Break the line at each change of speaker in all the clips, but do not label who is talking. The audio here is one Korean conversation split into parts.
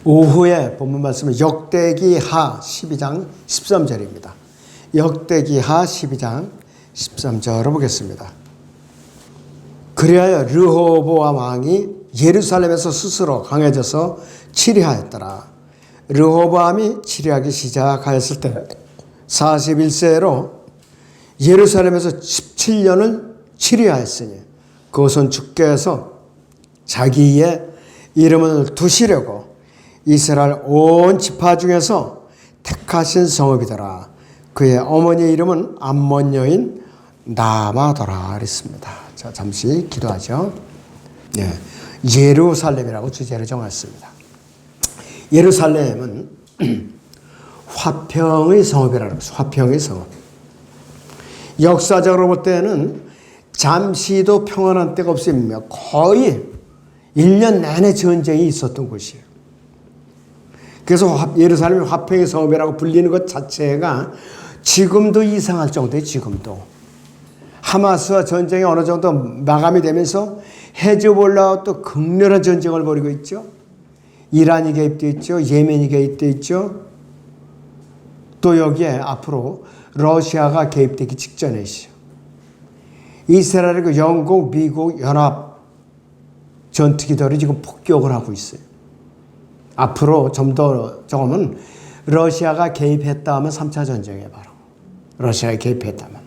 오후에 본문 말씀은 역대기하 12장 13절입니다. 역대기하 12장 13절을 보겠습니다. 그리하여 르호보암 왕이 예루살렘에서 스스로 강해져서 치리하였더라. 르호보암이 치리하기 시작하였을 때 41세로 예루살렘에서 17년을 치리하였으니 그것은 주께서 자기의 이름을 두시려고 이스라엘 온 지파 중에서 택하신 성읍이더라. 그의 어머니 이름은 암몬 여인 나마더라 그랬습니다. 자, 잠시 기도하죠. 예, 예루살렘이라고 주제를 정했습니다. 예루살렘은 화평의 성읍이라고 합니다. 화평의 성읍. 역사적으로 볼 때는 잠시도 평안한 때가 없으며 거의 1년 내내 전쟁이 있었던 곳이에요. 그래서 예루살렘이 화평의 성읍이라고 불리는 것 자체가 지금도 이상할 정도예요. 지금도. 하마스와 전쟁이 어느 정도 마감이 되면서 헤즈볼라와 또 극렬한 전쟁을 벌이고 있죠. 이란이 개입되어 있죠. 예멘이 개입되어 있죠. 또 여기에 앞으로 러시아가 개입되기 직전에 있어요. 이스라엘과 영국, 미국 연합 전투기들이 지금 폭격을 하고 있어요. 앞으로 좀 더 조금은 러시아가 개입했다 하면 3차 전쟁에 바로 러시아가 개입했다면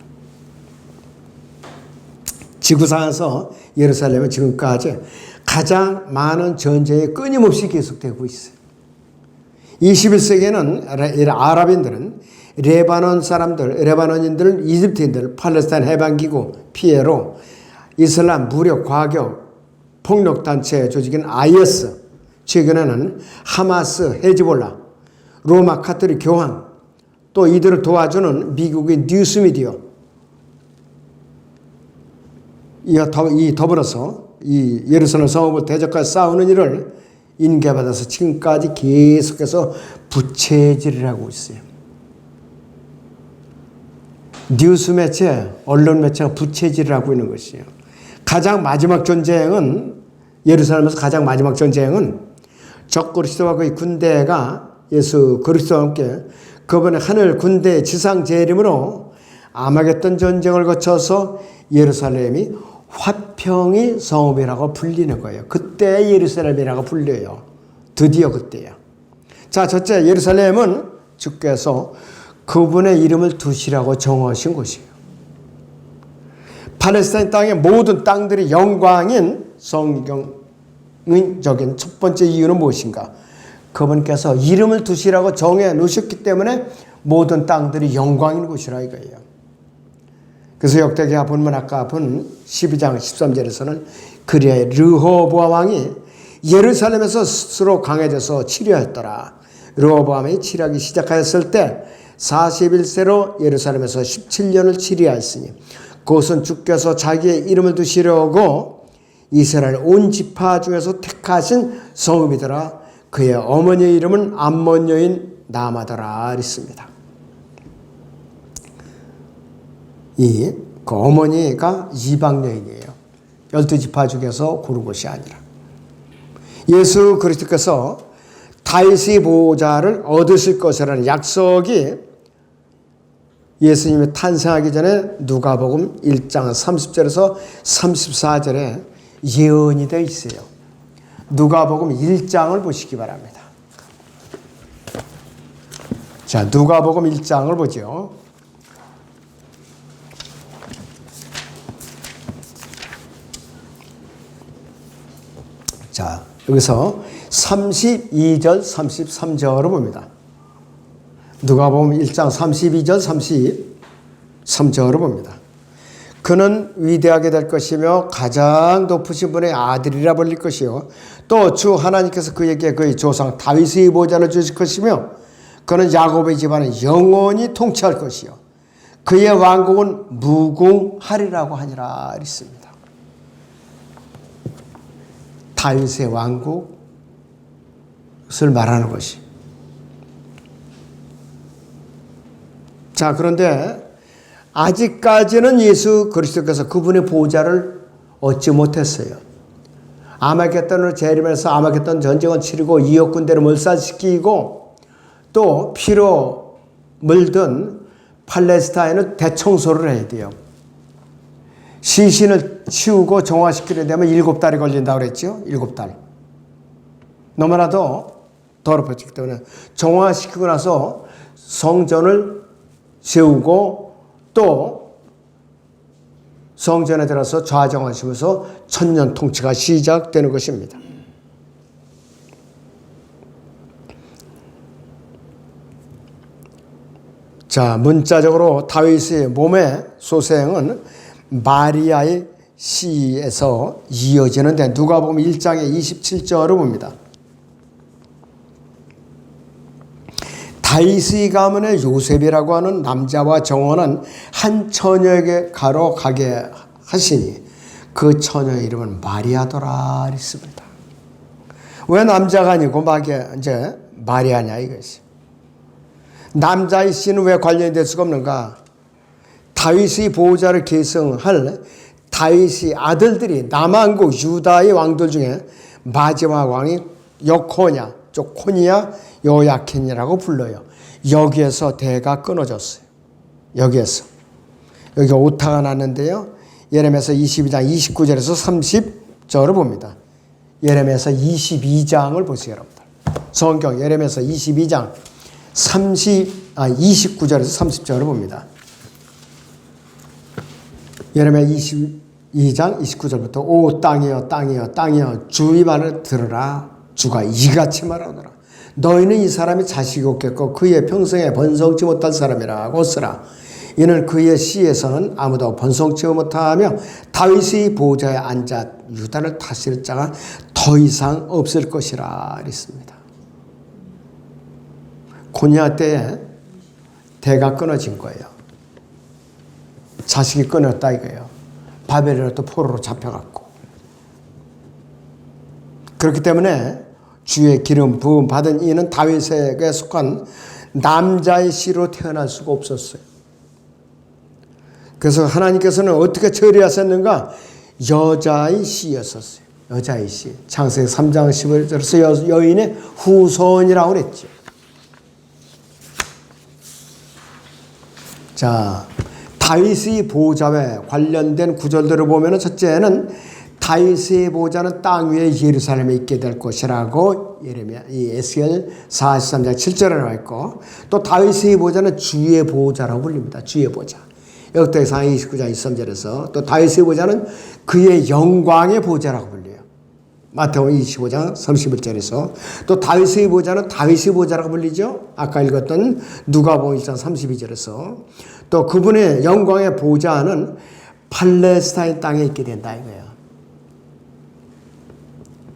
지구상에서 예루살렘은 지금까지 가장 많은 전쟁이 끊임없이 계속되고 있어요. 21세기에는 아랍인들은 레바논 사람들, 레바논인들, 이집트인들, 팔레스타인 해방기구 피에로 이슬람 무력 과격 폭력단체 조직인 IS, 최근에는 하마스, 헤즈볼라, 로마 카톨릭 교황, 또 이들을 도와주는 미국의 뉴스미디어, 이 더불어서 이 예루살렘 성읍을 대적하여 싸우는 일을 인계받아서 지금까지 계속해서 부채질을 하고 있어요. 뉴스 매체, 언론 매체가 부채질을 하고 있는 것이에요. 가장 마지막 전쟁은 예루살렘에서 가장 마지막 전쟁은 적 그리스도와 그의 군대가 예수 그리스도와 함께 그분의 하늘 군대 지상 재림으로 아마겟돈 전쟁을 거쳐서 예루살렘이 화평의 성읍이라고 불리는 거예요. 그때 예루살렘이라고 불려요. 드디어 그때요. 자, 첫째, 예루살렘은 주께서 그분의 이름을 두시라고 정하신 곳이에요. 팔레스타인 땅의 모든 땅들이 영광인 성경적인 첫 번째 이유는 무엇인가? 그분께서 이름을 두시라고 정해 놓으셨기 때문에 모든 땅들이 영광인 곳이라 이거예요. 그래서 역대기하 본문 아까 본 12장 13절에서는 그리하여 르호보암 왕이 예루살렘에서 스스로 강해져서 치리하였더라. 르호보암이 치리하기 시작하였을 때 41세로 예루살렘에서 17년을 치리하였으니 그것은 주께서 자기의 이름을 두시려고 이스라엘 온 지파 중에서 택하신 성읍이더라. 그의 어머니의 이름은 암몬 여인 나마더라 했습니다. 그 어머니가 이방 여인이에요. 12지파 중에서 고른 것이 아니라. 예수 그리스도께서 다윗의 보좌를 얻으실 것이라는 약속이 예수님이 탄생하기 전에 누가복음 1장 30절에서 34절에 예언이 되어 있어요. 누가복음 1장을 보시기 바랍니다. 자, 누가복음 1장을 보죠. 자, 여기서 32절, 33절을 봅니다. 누가복음 1장 32절, 33절을 봅니다. 그는 위대하게 될 것이며 가장 높으신 분의 아들이라 불릴 것이요. 또 주 하나님께서 그에게 그의 조상 다윗의 보좌를 주실 것이며 그는 야곱의 집안을 영원히 통치할 것이요. 그의 왕국은 무궁하리라고 하니라 했습니다. 다윗의 왕국을 말하는 것이. 자, 그런데 아직까지는 예수 그리스도께서 그분의 보좌를 얻지 못했어요. 아마겟돈을 재림해서 아마겟돈 전쟁을 치르고 이역 군대를 몰살시키고 또 피로 물든 팔레스타인을 대청소를 해야 돼요. 시신을 치우고 정화시키려 되면 7달이 걸린다고 그랬죠. 7달. 너무나도 더럽혀지기 때문에 정화시키고 나서 성전을 세우고 또 성전에 들어서 좌정하시면서 천년 통치가 시작되는 것입니다. 자, 문자적으로 다윗의 몸의 소생은 마리아의 시에서 이어지는데 누가복음 1장의 27절을 봅니다. 다윗의 가문의 요셉이라고 하는 남자와 정원은 한 처녀에게 가게 하시니 그 처녀의 이름은 마리아더라 했습니다. 왜 남자가 아니고 이제 마리아냐 이것이. 남자의 씨는 왜 관련이 될 수가 없는가? 다윗의 보호자를 계승할 다윗의 아들들이 남한국 유다의 왕들 중에 마지막 왕이 여코냐, 코니야, 요야킨이라고 불러요. 여기에서 대가 끊어졌어요. 여기 오타가 났는데요. 예레미야서 22장 29절에서 30절을 봅니다. 예레미야서 22장을 보세요, 여러분들. 성경 예레미야서 22장 29절에서 30절을 봅니다. 예레미야 22장 29절부터 오 땅이여 땅이여 땅이여 주의 말을 들으라. 주가 이같이 말하노라. 너희는 이 사람이 자식이 없겠고 그의 평생에 번성치 못할 사람이라고 쓰라. 이는 그의 씨에서는 아무도 번성치 못하며 다윗의 보좌에 앉아 유다를 다스릴 자가 더 이상 없을 것이라 했습니다. 고니아 때에 대가 끊어진 거예요. 자식이 끊었다 이거예요. 바벨론으로 또 포로로 잡혀갔고. 그렇기 때문에 주의 기름 부음 받은 이는 다윗에게 속한 남자의 씨로 태어날 수가 없었어요. 그래서 하나님께서는 어떻게 처리하셨는가? 여자의 씨였었어요. 여자의 씨. 창세기 3장 11절에서 여인의 후손이라고 그랬죠. 자, 다윗의 보좌에 관련된 구절들을 보면 첫째는 다윗의 보좌는 땅 위에 예루살렘에 있게 될 것이라고 에스겔 43장 7절에 나와 있고 또 다윗의 보좌는 주의 보좌라고 불립니다. 주의 보좌. 역대상 29장 23절에서 또 다윗의 보좌는 그의 영광의 보좌라고 불려요. 마태복음 25장 31절에서 또 다윗의 보좌는 다윗의 보좌라고 불리죠. 아까 읽었던 누가복음 1장 32절에서 또 그분의 영광의 보좌는 팔레스타인 땅에 있게 된다 이거예요.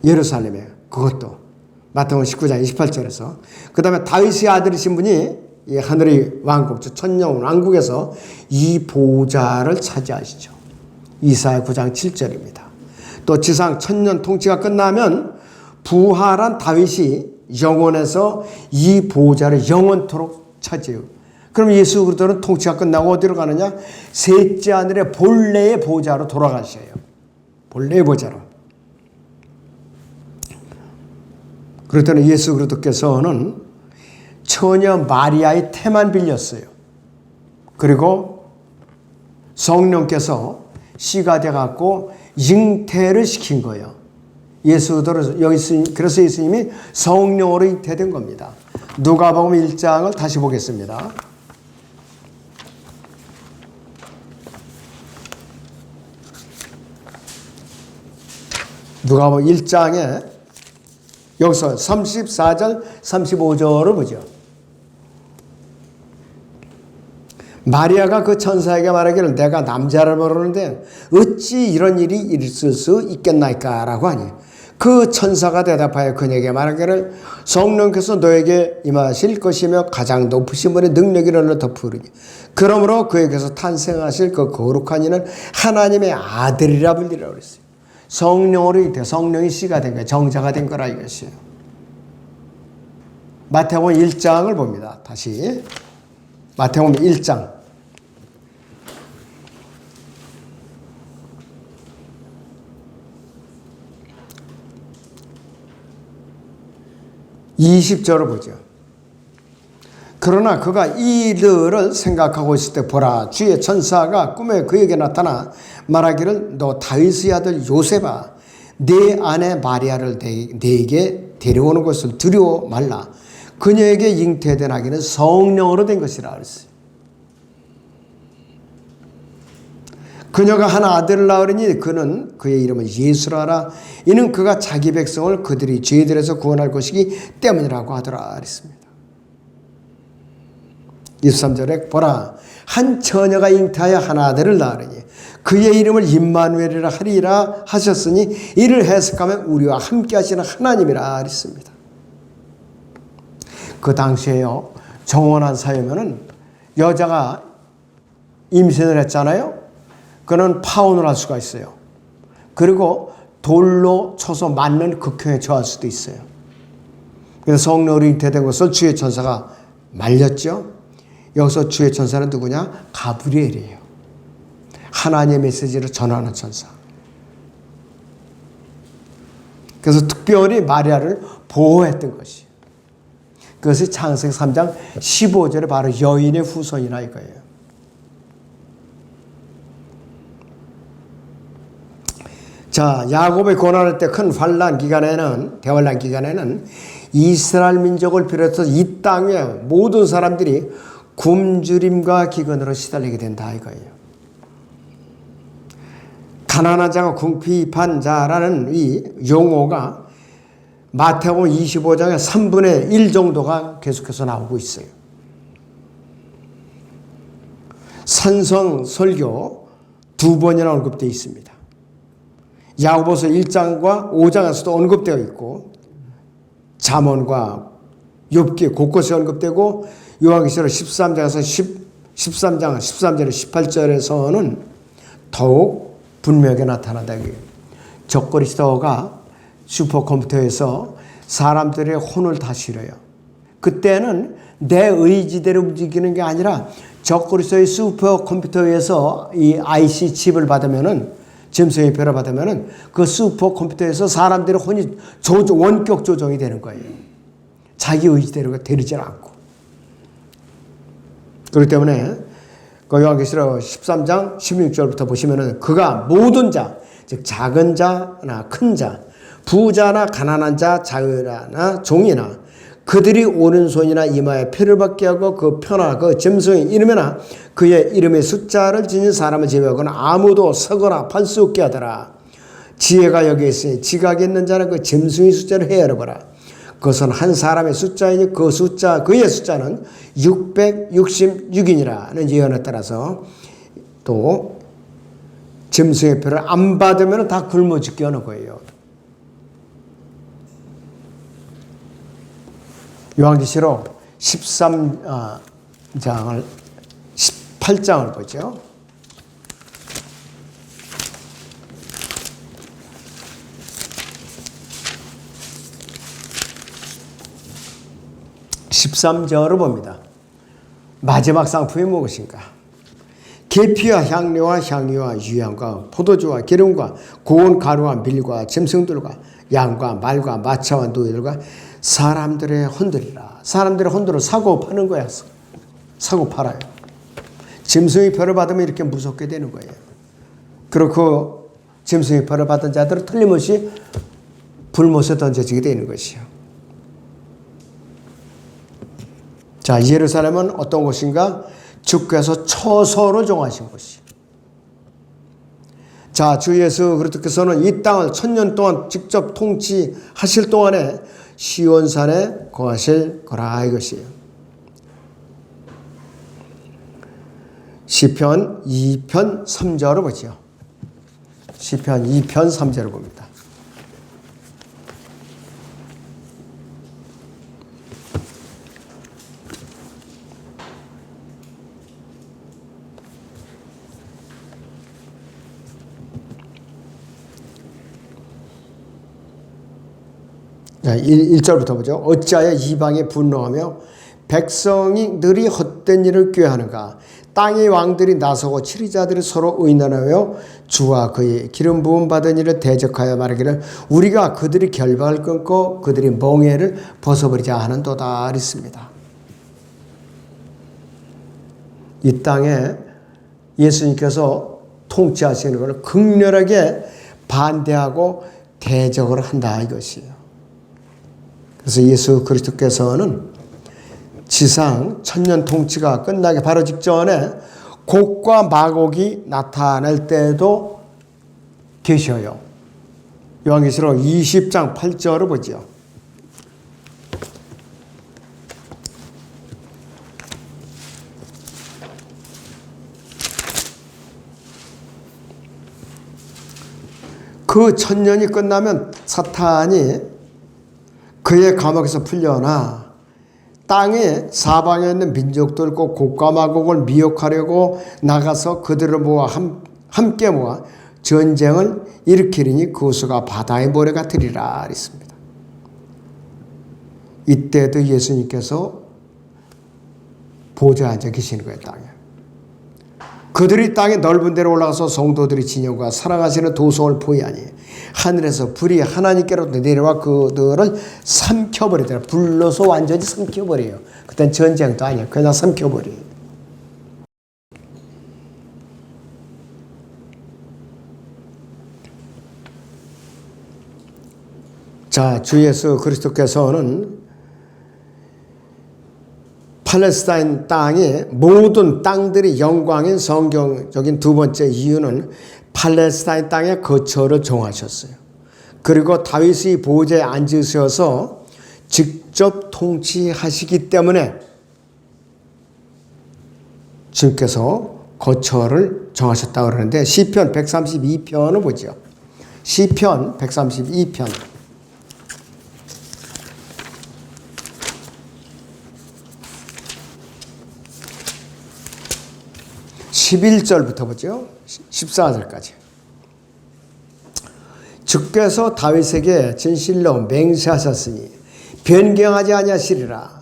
예루살렘에 그것도 마태복음 19장 28절에서 그 다음에 다윗의 아들이신 분이 이 하늘의 왕국 천년 왕국에서 이 보좌를 차지하시죠. 이사야 9장 7절입니다. 또 지상 천년 통치가 끝나면 부활한 다윗이 영원에서 이 보좌를 영원토록 차지해요. 그럼 예수 그리스도는 통치가 끝나고 어디로 가느냐? 셋째 하늘의 본래의 보좌로 돌아가셔요. 본래의 보좌로. 그렇다면 예수 그리스도께서는 처녀 마리아의 태만 빌렸어요. 그리고 성령께서 씨가 돼갖고 잉태를 시킨 거예요. 그래서 예수님이 성령으로 잉태된 겁니다. 누가복음 1장을 다시 보겠습니다. 누가복음 1장에 여기서 34절 35절을 보죠. 마리아가 그 천사에게 말하기를 내가 남자를 모르는데 어찌 이런 일이 있을 수 있겠나이까 라고 하니 그 천사가 대답하여 그녀에게 말하기를 성령께서 너에게 임하실 것이며 가장 높으신 분의 능력이 너를 덮으리니 그러므로 그에게서 탄생하실 그 거룩한 이는 하나님의 아들이라 불리라고 그랬어요. 성령으로 성령이 씨가 된 거예요. 정자가 된 거라 이것이에요. 마태복음 1장을 봅니다. 다시 마태복음 1장 20절을 보죠. 그러나 그가 이들을 생각하고 있을 때 보라 주의 천사가 꿈에 그에게 나타나 말하기를 너 다윗의 아들 요셉아 내 아내 마리아를 내게 데려오는 것을 두려워 말라. 그녀에게 잉태된 아기는 성령으로 된 것이라 그랬어요. 그녀가 한 아들을 낳으리니 그는 그의 이름을 예수라 하라. 이는 그가 자기 백성을 그들이 죄들에서 구원할 것이기 때문이라고 하더라 그랬습니다. 23절에 보라 한 처녀가 잉태하여 한 아들을 낳으리니 그의 이름을 임마누엘이라 하리라 하셨으니 이를 해석하면 우리와 함께 하시는 하나님이라 그랬습니다. 그 당시에요 정원한 사회면은 여자가 임신을 했잖아요. 그는 파혼을 할 수가 있어요. 그리고 돌로 쳐서 맞는 극형에 처할 수도 있어요. 그래서 성령으로 잉태된 것을 주의 천사가 말렸죠. 여기서 주의 천사는 누구냐? 가브리엘이에요. 하나님의 메시지를 전하는 천사. 그래서 특별히 마리아를 보호했던 것이. 그것이 창세기 3장 15절에 바로 여인의 후손이라 이거예요. 자, 야곱의 고난할 때 큰 환란 기간에는 대환란 기간에는 이스라엘 민족을 비롯해서 이 땅의 모든 사람들이 굶주림과 기근으로 시달리게 된다 이거예요. 가난한 자가 궁핍한 자라는 이 용어가 마태복음 25장의 3분의 1 정도가 계속해서 나오고 있어요. 산성 설교 2번이나 언급되어 있습니다. 야고보서 1장과 5장에서도 언급되어 있고 잠언과 욥기 곳곳에 언급되고 요한계시록 13장에서 13절에 18절에서는 더욱 분명하게 나타난다. 적그리스도가 슈퍼컴퓨터에서 사람들의 혼을 다 실어요. 그때는 내 의지대로 움직이는 게 아니라 적그리스도의 슈퍼컴퓨터에서 이 IC 칩을 받으면은 점수표를 받으면은 그 슈퍼컴퓨터에서 사람들의 혼이 원격 조정이 되는 거예요. 자기 의지대로 되리질 않고. 그렇기 때문에 그 요한계시록 13장 16절부터 보시면은 그가 모든 자, 즉 작은 자나 큰 자, 부자나 가난한 자, 자유나 종이나 그들이 오른손이나 이마에 표를 받게 하고 그 표나 그 점성의 이름이나 그의 이름의 숫자를 지닌 사람을 제외하고는 아무도 서거나 팔 수 없게 하더라. 지혜가 여기 있으니 지각이 있는 자는 그 점성의 숫자를 헤아려보라. 그것은 한 사람의 숫자이니 그의 숫자는 666이니라는 예언에 따라서 또 점성의 표를 안 받으면 다 굶어 죽게 하는 거예요. 요한계시록 18장을 보죠. 13절을 봅니다. 마지막 상품이 무엇인가? 계피와 향료와 향유와 유향과 포도주와 기름과 고운 가루와 밀과 짐승들과 양과 말과 마차와 노예들과 사람들의 혼들이라. 사람들의 혼들을 사고 파는 거야. 사고 팔아요. 짐승의 표를 받으면 이렇게 무섭게 되는 거예요. 그리고 짐승의 표를 받은 자들은 틀림없이 불못에 던져지게 되는 것이요. 자, 예루살렘은 어떤 곳인가? 주께서 처소로 정하신 곳이. 자, 주 예수 그리스도께서는 이 땅을 1000년 동안 직접 통치하실 동안에 시온산에 거하실 거라 이것이에요. 시편 2편 3절을 보죠. 시편 2편 3절을 봅니다. 자, 1절부터 보죠. 어찌하여 이방에 분노하며 백성이 늘이 헛된 일을 꾀하는가? 땅의 왕들이 나서고 치리자들이 서로 의논하여 주와 그의 기름 부음 받은 이를 대적하여 말하기를 우리가 그들이 결박을 끊고 그들이 멍에를 벗어버리자 하는도다 그랬습니다. 이 땅에 예수님께서 통치하시는 것을 극렬하게 반대하고 대적을 한다 이것이에요. 그래서 예수 그리스도께서는 지상 천년 통치가 끝나기 바로 직전에 곡과 마곡이 나타날 때도 계셔요. 요한계시록 20장 8절을 보죠. 그 천년이 끝나면 사탄이 그의 감옥에서 풀려나 땅의 사방에 있는 민족들과 곡과 마곡을 미혹하려고 나가서 그들을 모아 함께 모아 전쟁을 일으키리니 그 수가 바다의 모래가 되리라 했습니다. 이때도 예수님께서 보좌에 앉아 계시는 거예요. 땅에. 그들이 땅에 넓은 데로 올라가서 성도들의 진영과 사랑하시는 도성을 포위하니 하늘에서 불이 하나님께로 내려와 그들을 삼켜버리더라. 불러서 완전히 삼켜버려요. 그땐 전쟁도 아니야. 그냥 삼켜버려요. 자, 주 예수 그리스도께서는 팔레스타인 땅의 모든 땅들이 영광인 성경적인 두 번째 이유는 팔레스타인 땅의 거처를 정하셨어요. 그리고 다윗의 보좌에 앉으셔서 직접 통치하시기 때문에 주님께서 거처를 정하셨다고 그러는데 시편 132편을 보죠. 시편 132편 11절부터 보죠. 14절까지. 주께서 다윗에게 진실로 맹세하셨으니 변경하지 아니하시리라.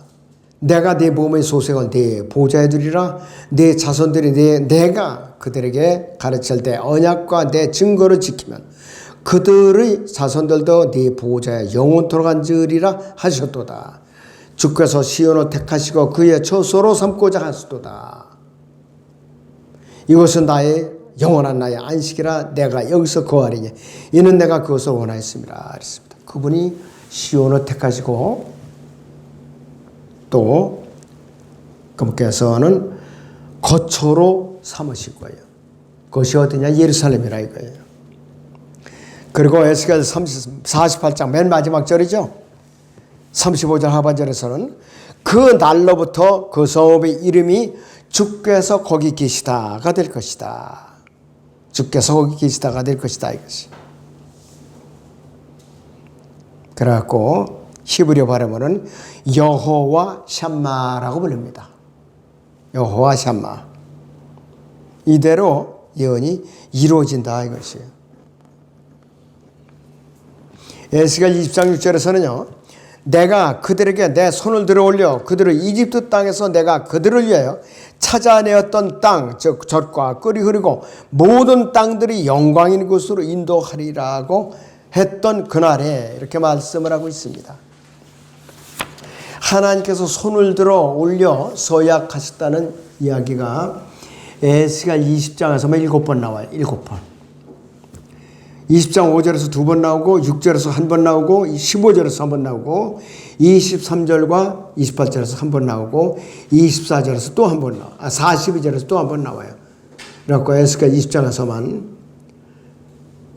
내가 네 몸의 소생을 네 보좌에 두리라. 네 자손들이 내가 그들에게 가르칠 때 언약과 내 증거를 지키면 그들의 자손들도 네 보좌에 영원토록 앉으리라 하셨도다. 주께서 시온을 택하시고 그의 처소로 삼고자 하셨도다. 이것은 나의 영원한 나의 안식이라. 내가 여기서 거하리니 이는 내가 그것을 원하였습니다. 그랬습니다. 그분이 시온을 택하시고 또 그분께서는 거처로 삼으실 거예요. 그것이 어디냐? 예루살렘이라 이거예요. 그리고 에스겔 48장 맨 마지막 절이죠. 35절 하반절에서는 그 날로부터 그 성읍의 이름이 주께서 거기 계시다가 될 것이다. 주께서 거기 계시다가 될 것이다 이것이. 그래갖고 히브리어 발음으로는 여호와 샴마라고 부릅니다. 여호와 샴마. 이대로 예언이 이루어진다 이것이에요. 에스겔 20장 6절에서는요. 내가 그들에게 내 손을 들어 올려 그들을 이집트 땅에서 내가 그들을 위하여 찾아내었던 땅, 즉 젖과 꿀이 흐르고 모든 땅들이 영광인 곳으로 인도하리라고 했던 그날에 이렇게 말씀을 하고 있습니다. 하나님께서 손을 들어 올려 서약하셨다는 이야기가 에스겔 20장에서만 7번 나와요. 7번. 20장 5절에서 2번 나오고 6절에서 1번 나오고 15절에서 1번 나오고 23절과 28절에서 1번 나오고 24절에서 또 1번 나와요. 42절에서 또 1번 나와요. 그래서 에스겔 20장에서만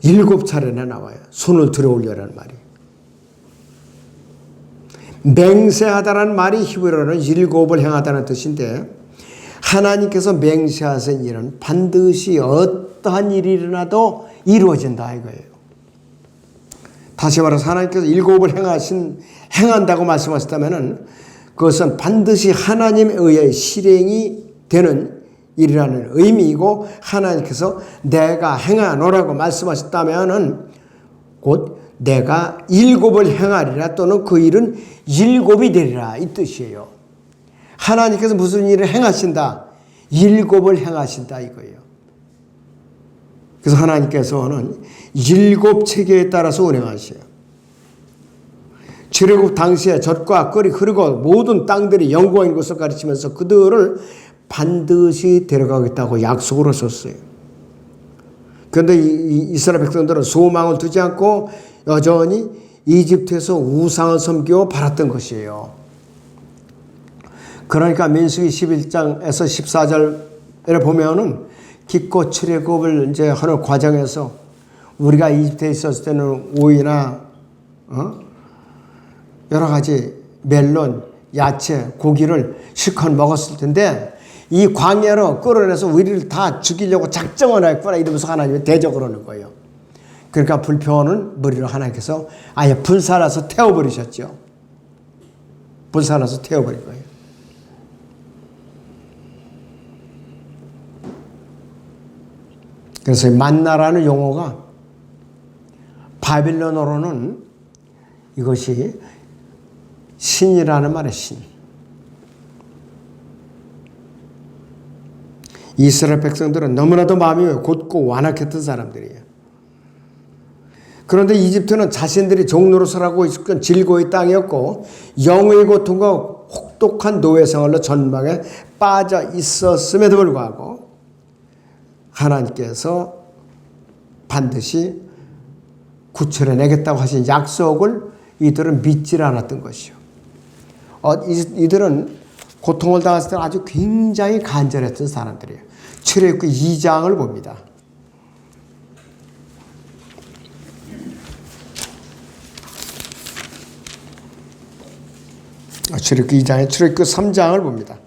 7차례나 나와요. 손을 들어 올려라는 말이. 맹세하다라는 말이 히브리어로는 7을 행하다는 뜻인데 하나님께서 맹세하신 일은 반드시 어떠한 일이 일어나도 이루어진다 이거예요. 다시 말해서 하나님께서 7을 행한다고 말씀하셨다면 그것은 반드시 하나님에 의해 실행이 되는 일이라는 의미이고 하나님께서 내가 행하노라고 말씀하셨다면 곧 내가 7을 행하리라 또는 그 일은 7이 되리라 이 뜻이에요. 하나님께서 무슨 일을 행하신다. 일곱을 행하신다 이거예요. 그래서 하나님께서는 일곱 체계에 따라서 운행하셔요. 출애굽 당시에 젖과 꿀이 흐르고 모든 땅들이 영광인 것을 가르치면서 그들을 반드시 데려가겠다고 약속을 하셨어요. 그런데 이스라엘 백성들은 소망을 두지 않고 여전히 이집트에서 우상을 섬기고 바랐던 것이에요. 그러니까 민수기 11장에서 14절에 보면은 기껏 출애굽을 이제 하는 과정에서 우리가 이집트에 있었을 때는 오이나 여러 가지 멜론, 야채, 고기를 실컷 먹었을 텐데 이 광야로 끌어내서 우리를 다 죽이려고 작정을 했구나 이러면서 하나님이 대적을 하는 거예요. 그러니까 불평하는 머리로 하나님께서 아예 불살라서 태워버리셨죠. 불살라서 태워버린 거예요. 그래서 만나라는 용어가 바빌론어로는 이것이 신이라는 말이에요. 신. 이스라엘 백성들은 너무나도 마음이 곧고 완악했던 사람들이에요. 그런데 이집트는 자신들이 종노릇을 있었던 질고의 땅이었고 영의 고통과 혹독한 노예 생활로 전망에 빠져 있었음에도 불구하고 하나님께서 반드시 구출해내겠다고 하신 약속을 이들은 믿질 않았던 것이요. 이들은 고통을 당했을 때 아주 굉장히 간절했던 사람들이에요. 출애굽기 2장을 봅니다. 출애굽기 2장에 출애굽기 3장을 봅니다.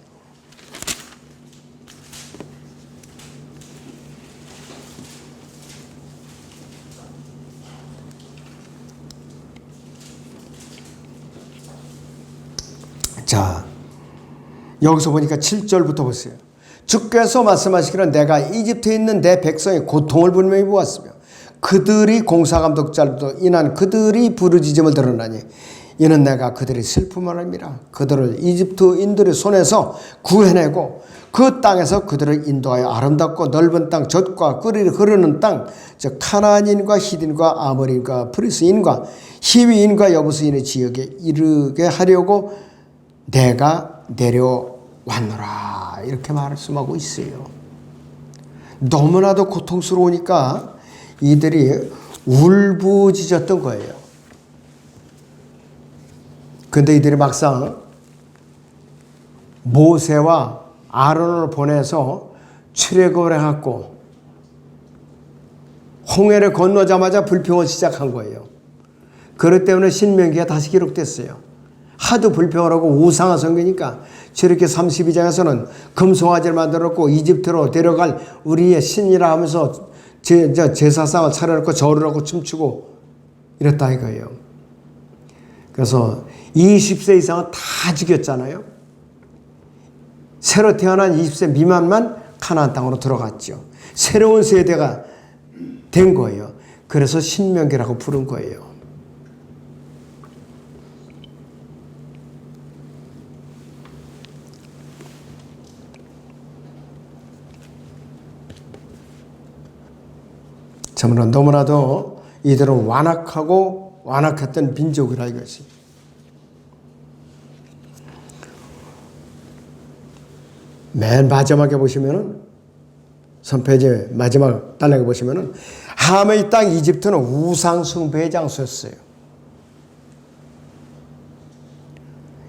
자, 여기서 보니까 7절부터 보세요. 주께서 말씀하시기를 내가 이집트에 있는 내 백성의 고통을 분명히 보았으며 그들이 공사감독자로도 인한 그들이 부르짖음을 들었나니 이는 내가 그들의 슬픔을 알미라. 그들을 이집트인들의 손에서 구해내고 그 땅에서 그들을 인도하여 아름답고 넓은 땅 젖과 꿀이 흐르는 땅 즉 카나안인과 히딘과 아모리인과 프리스인과 히위인과 여부스인의 지역에 이르게 하려고 내가 내려왔노라 이렇게 말씀하고 있어요. 너무나도 고통스러우니까 이들이 울부짖었던 거예요. 근데 이들이 막상 모세와 아론을 보내서 출애굽을 해갖고 홍해를 건너자마자 불평을 시작한 거예요. 그것 때문에 신명기가 다시 기록됐어요. 하도 불평을 하고 우상을 섬기니까 저렇게 32장에서는 금송아지를 만들었고 이집트로 데려갈 우리의 신이라 하면서 제사상을 차려놓고 절을 하고 춤추고 이랬다 이거예요. 그래서 20세 이상은 다 죽였잖아요. 새로 태어난 20세 미만만 가나안 땅으로 들어갔죠. 새로운 세대가 된 거예요. 그래서 신명기라고 부른 거예요. 참으로 너무나도 이들은 완악하고 완악했던 민족이라 이것이. 맨 마지막에 보시면은 선페이지 마지막 단락에 보시면은 함의 땅 이집트는 우상 숭배의 장소였어요.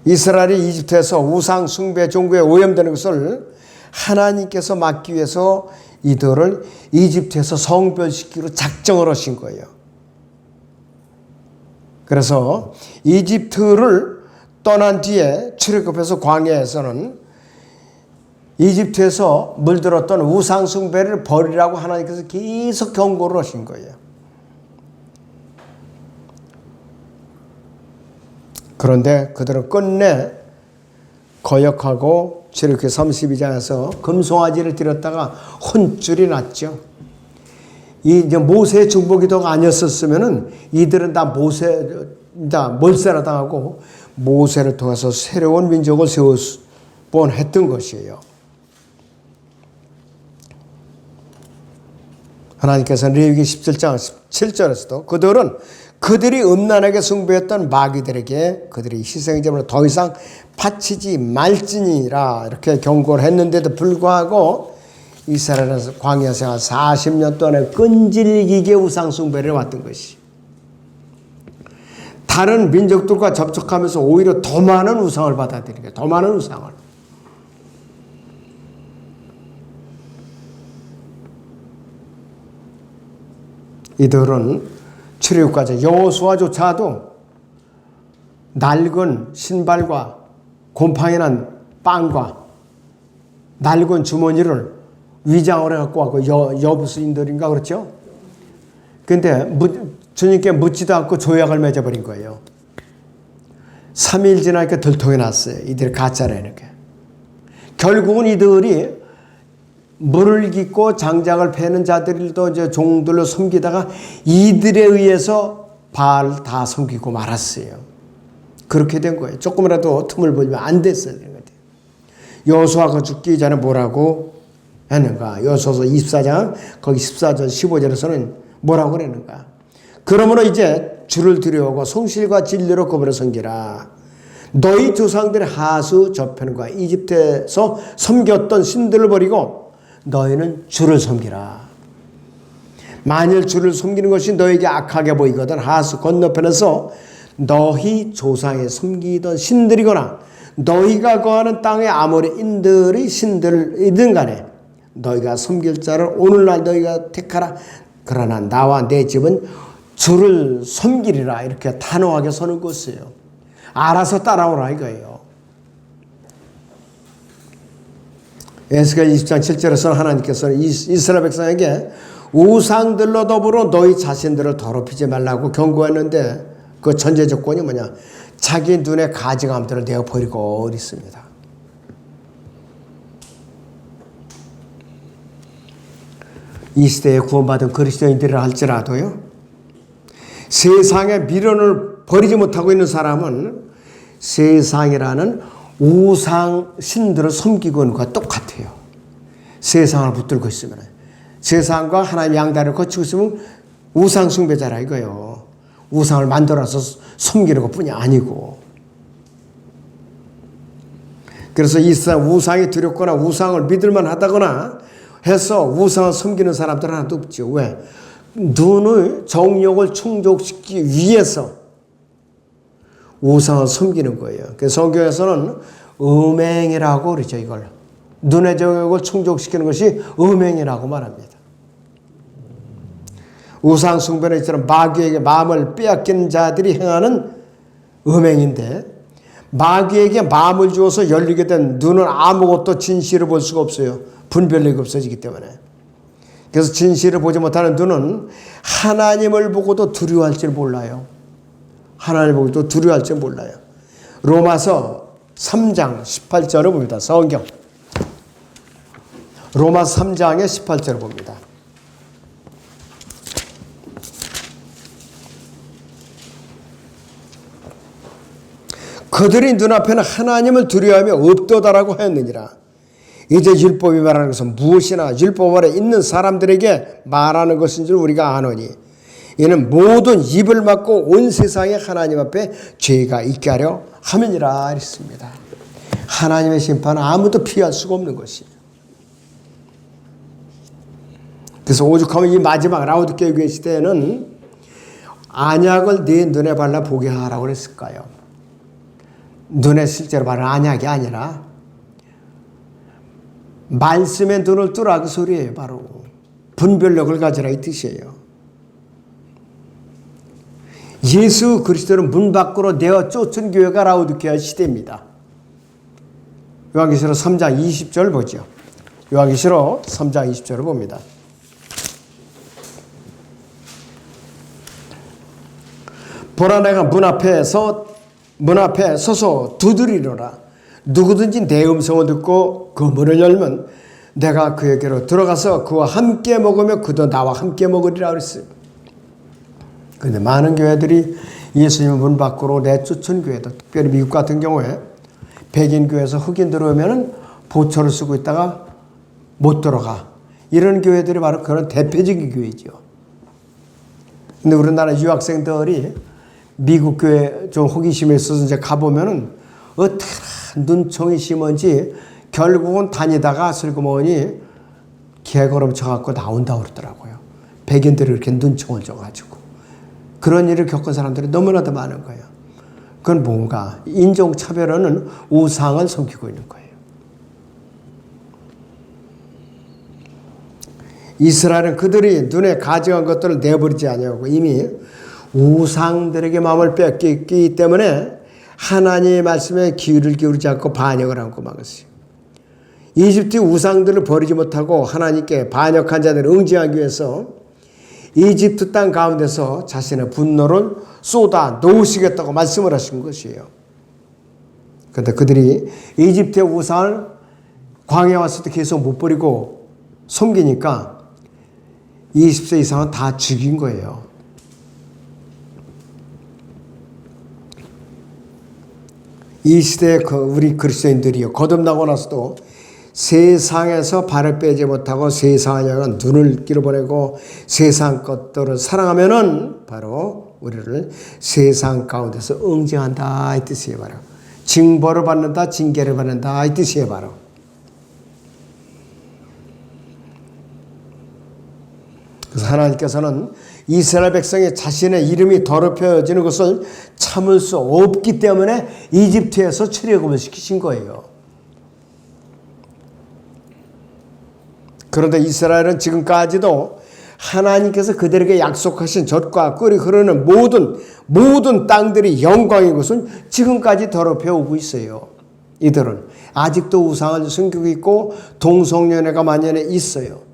이스라엘이 이집트에서 우상 숭배 종교에 오염되는 것을 하나님께서 막기 위해서 이들을 이집트에서 성별시키기로 작정을 하신 거예요. 그래서 이집트를 떠난 뒤에 출애굽해서 광야에서는 이집트에서 물들었던 우상 숭배를 버리라고 하나님께서 계속 경고를 하신 거예요. 그런데 그들은 끝내 거역하고 출애굽기 32장에서 금송아지를 드렸다가 혼쭐이 났죠. 이제 모세의 중보기도가 아니었었으면은 이들은 다 몰세라 당하고 모세를 통해서 새로운 민족을 세울 뻔했던 것이에요. 하나님께서는 레위기 17장 7절에서도 그들이 음란하게 숭배했던 마귀들에게 그들이 희생제물을 더 이상 바치지 말지니라 이렇게 경고를 했는데도 불구하고 이스라엘은 광야 생활 40년 동안에 끈질기게 우상 숭배를 해왔던 것이, 다른 민족들과 접촉하면서 오히려 더 많은 우상을 받아들이게, 더 많은 우상을. 이들은 출애굽까지 여호수아조차도 낡은 신발과 곰팡이 난 빵과 낡은 주머니를 위장을 해갖고 왔고, 여부수인들인가 그렇죠? 근데 주님께 묻지도 않고 조약을 맺어버린 거예요. 3일 지나니까 들통이 났어요. 이들이 가짜라는 게. 결국은 이들이 물을 깃고 장작을 패는 자들도 이제 종들로 섬기다가 이들에 의해서 바알 다 섬기고 말았어요. 그렇게 된 거예요. 조금이라도 틈을 보면 안 됐어야 되는 거예요. 여호수아가 죽기 전에 뭐라고 했는가? 여호수아서 24장 거기 14절 15절에서는 뭐라고 그랬는가? 그러므로 이제 주를 두려워하고 성실과 진리로 그분을 섬기라. 너희 조상들의 하수 저편과 이집트에서 섬겼던 신들을 버리고 너희는 주를 섬기라. 만일 주를 섬기는 것이 너에게 악하게 보이거든 하수 건너편에서 너희 조상이 섬기던 신들이거나 너희가 거하는 땅의 아모리인들의 신들이든 간에 너희가 섬길 자를 오늘날 너희가 택하라. 그러나 나와 내 집은 주를 섬기리라. 이렇게 단호하게 서는 것이에요. 알아서 따라오라 이거예요. 에스겔 20장 7절에서는 하나님께서는 이스라엘 백성에게 우상들로 더불어 너희 자신들을 더럽히지 말라고 경고했는데 그 전제 조건이 뭐냐? 자기 눈에 가증함들을 내어버리고 있습니다. 이 시대에 구원받은 그리스도인들이라 할지라도요, 세상의 미련을 버리지 못하고 있는 사람은 세상이라는 우상 신들을 섬기고 있는 것과 똑같아요. 세상을 붙들고 있으면, 세상과 하나님 양다리를 거치고 있으면 우상 숭배자라 이거예요. 우상을 만들어서 섬기는 것뿐이 아니고. 그래서 이 우상이 두렵거나 우상을 믿을만 하다거나 해서 우상을 섬기는 사람들은 하나도 없죠. 왜? 눈의 정욕을 충족시키기 위해서 우상을 섬기는 거예요. 그래서 성경에서는 음행이라고 그러죠. 이걸 눈의 정욕을 충족시키는 것이 음행이라고 말합니다. 우상 숭배는 이처럼 마귀에게 마음을 빼앗긴 자들이 행하는 음행인데, 마귀에게 마음을 주어서 열리게 된 눈은 아무것도 진실을 볼 수가 없어요. 분별력이 없어지기 때문에. 그래서 진실을 보지 못하는 눈은 하나님을 보고도 두려워할 줄 몰라요. 하나님을 보고도 두려워할 줄 몰라요. 로마서 3장 18절을 봅니다. 성경 로마서 3장의 18절을 봅니다. 그들이 눈앞에는 하나님을 두려워하며 없도다라고 하였느니라. 이제 율법이 말하는 것은 무엇이나 율법 아래 있는 사람들에게 말하는 것인 줄 우리가 아노니 이는 모든 입을 막고 온 세상에 하나님 앞에 죄가 있게 하려 함이니라 했습니다. 하나님의 심판은 아무도 피할 수가 없는 것이에요. 그래서 오죽하면 이 마지막 라오디게아 교회 시대에는 안약을 네 눈에 발라 보게 하라고 그랬을까요? 눈에 실제로 바른 안약이 아니라 말씀의 눈을 뜨라 그 소리예요. 바로 분별력을 가지라 이 뜻이에요. 예수 그리스도를 문 밖으로 내어 쫓은 교회가 라오디게아 시대입니다. 요한계시록 3장 20절 보죠. 요한계시록 3장 20절을 봅니다. 보라 내가 문 앞에 서서 두드리노라. 누구든지 내 음성을 듣고 그 문을 열면 내가 그에게로 들어가서 그와 함께 먹으며 그도 나와 함께 먹으리라 그랬어요. 그런데 많은 교회들이 예수님을 문 밖으로 내쫓은 교회도, 특별히 미국 같은 경우에 백인 교회에서 흑인 들어오면 보초를 쓰고 있다가 못 들어가. 이런 교회들이 바로 그런 대표적인 교회죠. 근데 우리나라 유학생들이 미국 교회 좀 호기심이 있어서 이제 가보면은 어떻게 눈총이 심한지 결국은 다니다가 슬그머니 개걸음 쳐갖고 나온다고 그러더라고요. 백인들이 이렇게 눈총을 줘가지고. 그런 일을 겪은 사람들이 너무나도 많은 거예요. 그건 뭔가 인종차별화는 우상을 섬기고 있는 거예요. 이스라엘은 그들이 눈에 가증한 것들을 내버리지 아니하고 이미 우상들에게 마음을 뺏겼기 때문에 하나님의 말씀에 귀를 기울이지 않고 반역을 하고 막았어요. 이집트 우상들을 버리지 못하고 하나님께 반역한 자들을 응징하기 위해서 이집트 땅 가운데서 자신의 분노를 쏟아 놓으시겠다고 말씀을 하신 것이에요. 그런데 그들이 이집트의 우상을 광야에 왔을 때 계속 못 버리고 섬기니까 20세 이상은 다 죽인 거예요. 이 시대에 우리 그리스도인들이요, 거듭나고 나서도 세상에서 발을 빼지 못하고 세상을 향한 눈을 길어보내고 세상 것들을 사랑하면은 바로 우리를 세상 가운데서 응징한다 이 뜻이에요. 바로 징벌을 받는다, 징계를 받는다 이 뜻이에요. 바로 그래서 하나님께서는 이스라엘 백성이 자신의 이름이 더럽혀지는 것을 참을 수 없기 때문에 이집트에서 출애굽을 시키신 거예요. 그런데 이스라엘은 지금까지도 하나님께서 그들에게 약속하신 젖과 꿀이 흐르는 모든 땅들이 영광인 것은 지금까지 더럽혀 오고 있어요. 이들은 아직도 우상을 섬기고 있고 동성연애가 만연해 있어요.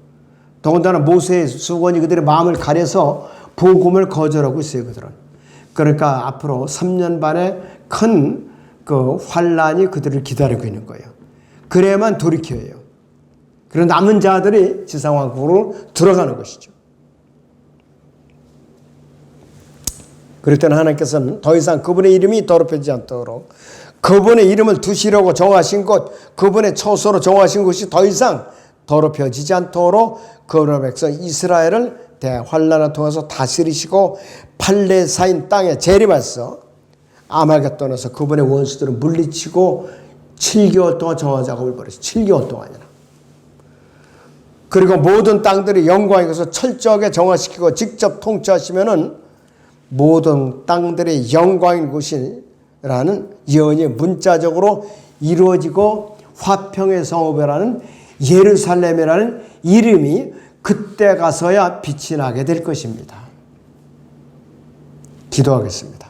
더군다나 모세의 수건이 그들의 마음을 가려서 복음을 거절하고 있어요. 그들은. 그러니까 앞으로 3년 반의 큰 그 환란이 그들을 기다리고 있는 거예요. 그래야만 돌이켜요. 그런 남은 자들이 지상왕국으로 들어가는 것이죠. 그럴 때는 하나님께서는 더 이상 그분의 이름이 더럽혀지지 않도록 그분의 이름을 두시려고 정하신 것, 그분의 처소로 정하신 것이 더 이상 더럽혀지지 않도록 그분의 백성 이스라엘을 대환란을 통해서 다스리시고 팔레사인 땅에 재림하셔서 아말겟돈에서 그분의 원수들을 물리치고 7개월 동안 정화 작업을 벌였어요. 7개월 동안이나. 그리고 모든 땅들이 영광의 것을 철저하게 정화시키고 직접 통치하시면은 모든 땅들의 영광인 곳이라는 예언이 문자적으로 이루어지고 화평의 성읍이라는 예루살렘이라는 이름이 그때 가서야 빛이 나게 될 것입니다. 기도하겠습니다.